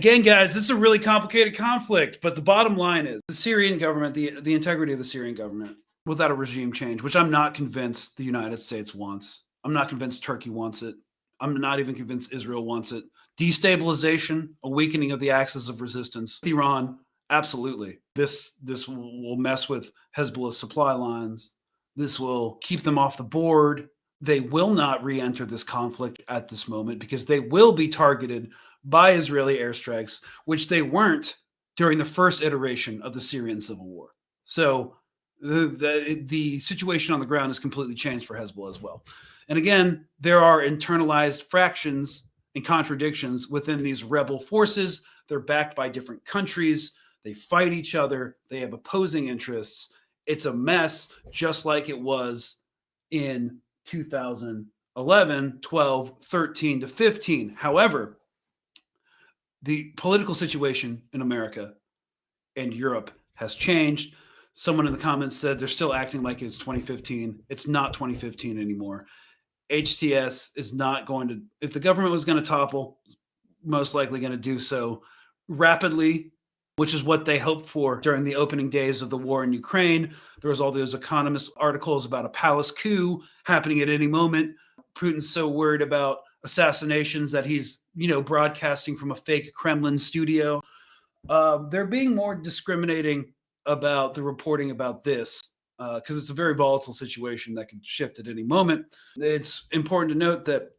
Again, guys, this is a really complicated conflict, but the bottom line is the Syrian government, the integrity of the Syrian government without a regime change, which I'm not convinced the United States wants. I'm not convinced Turkey wants it. I'm not even convinced Israel wants it. Destabilization, a weakening of the axis of resistance. Iran, absolutely. This will mess with Hezbollah's supply lines. This will keep them off the board. They will not re-enter this conflict at this moment because they will be targeted by Israeli airstrikes, which they weren't during the first iteration of the Syrian civil war. So the situation on the ground has completely changed for Hezbollah as well. And again, there are internalized fractions and contradictions within these rebel forces. They're backed by different countries. They fight each other. They have opposing interests. It's a mess, just like it was in 2011, 12, 13 to 15. However, the political situation in America and Europe has changed. Someone in the comments said they're still acting like it's 2015. It's not 2015 anymore. HTS is not going to, if the government was going to topple, most likely going to do so rapidly, which is what they hoped for during the opening days of the war in Ukraine. There was all those Economist articles about a palace coup happening at any moment. Putin's so worried about assassinations that he's, broadcasting from a fake Kremlin studio. They're being more discriminating about the reporting about this because it's a very volatile situation that could shift at any moment. It's important to note that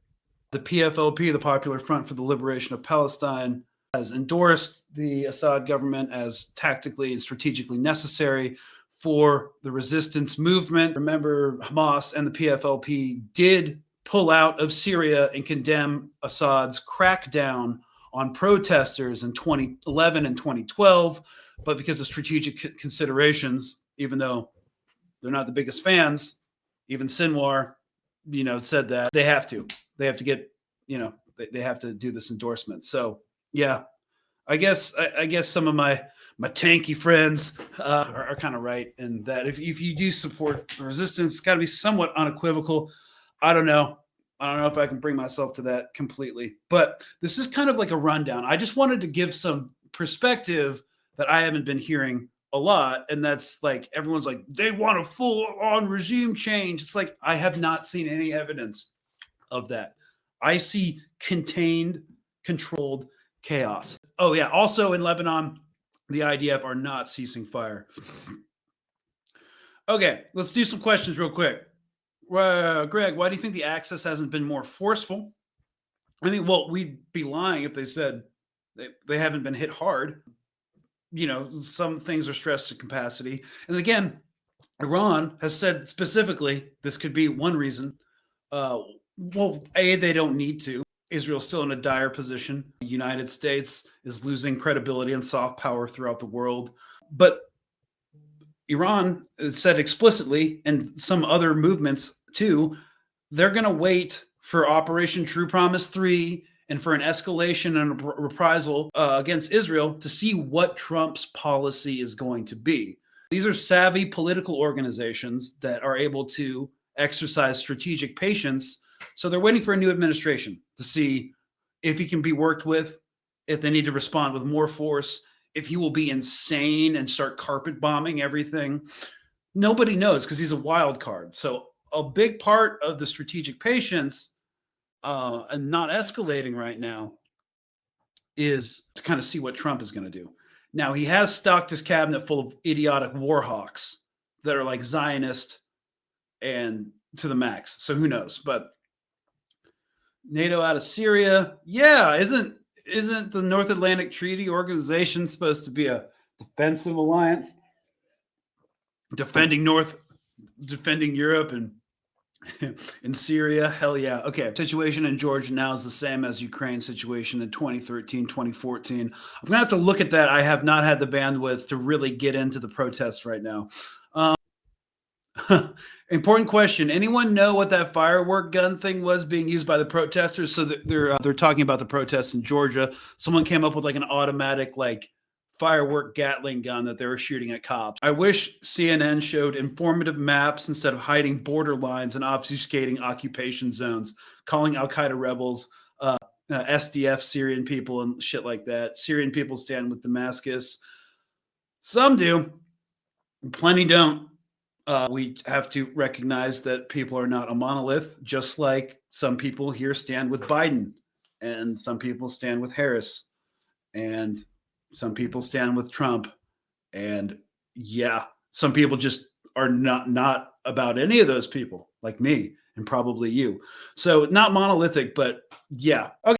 the PFLP, the Popular Front for the Liberation of Palestine, has endorsed the Assad government as tactically and strategically necessary for the resistance movement. Remember, Hamas and the PFLP did pull out of Syria and condemn Assad's crackdown on protesters in 2011 and 2012. But because of strategic considerations, even though they're not the biggest fans, even Sinwar, said that they have to get, they have to do this endorsement. So yeah, I guess some of my tanky friends are kind of right in that if you do support the resistance, it's got to be somewhat unequivocal. I don't know if I can bring myself to that completely, but this is kind of like a rundown. I just wanted to give some perspective that I haven't been hearing a lot, and that's like everyone's like they want a full-on regime change. It's like I have not seen any evidence of that. I see contained, controlled chaos. Oh yeah, also in Lebanon, the IDF are not ceasing fire. Okay, let's do some questions real quick. Greg, why do you think the access hasn't been more forceful? I mean, well, we'd be lying if they said they haven't been hit hard. Some things are stressed to capacity. And again, Iran has said specifically this could be one reason. They don't need to. Israel's still in a dire position. The United States is losing credibility and soft power throughout the world. But Iran said explicitly, and some other movements too, they're going to wait for Operation True Promise 3 and for an escalation and a reprisal against Israel to see what Trump's policy is going to be. These are savvy political organizations that are able to exercise strategic patience. So they're waiting for a new administration to see if he can be worked with, if they need to respond with more force, if he will be insane and start carpet bombing everything. Nobody knows because he's a wild card. So a big part of the strategic patience and not escalating right now is to kind of see what Trump is going to do. Now, he has stocked his cabinet full of idiotic war hawks that are like Zionist and to the max. So who knows? But NATO out of Syria. Yeah, isn't the North Atlantic Treaty Organization supposed to be a defensive alliance? Defending Europe and in Syria? Hell yeah. Okay. Situation in Georgia now is the same as Ukraine's situation in 2013, 2014. I'm going to have to look at that. I have not had the bandwidth to really get into the protests right now. Important question. Anyone know what that firework gun thing was being used by the protesters? So they're talking about the protests in Georgia. Someone came up with like an automatic firework Gatling gun that they were shooting at cops. I wish CNN showed informative maps instead of hiding border lines and obfuscating occupation zones, calling Al-Qaeda rebels SDF Syrian people and shit like that. Syrian people stand with Damascus. Some do, plenty don't. We have to recognize that people are not a monolith, just like some people here stand with Biden, and some people stand with Harris, and some people stand with Trump. And yeah, some people just are not about any of those people, like me and probably you. So not monolithic, but yeah. Okay.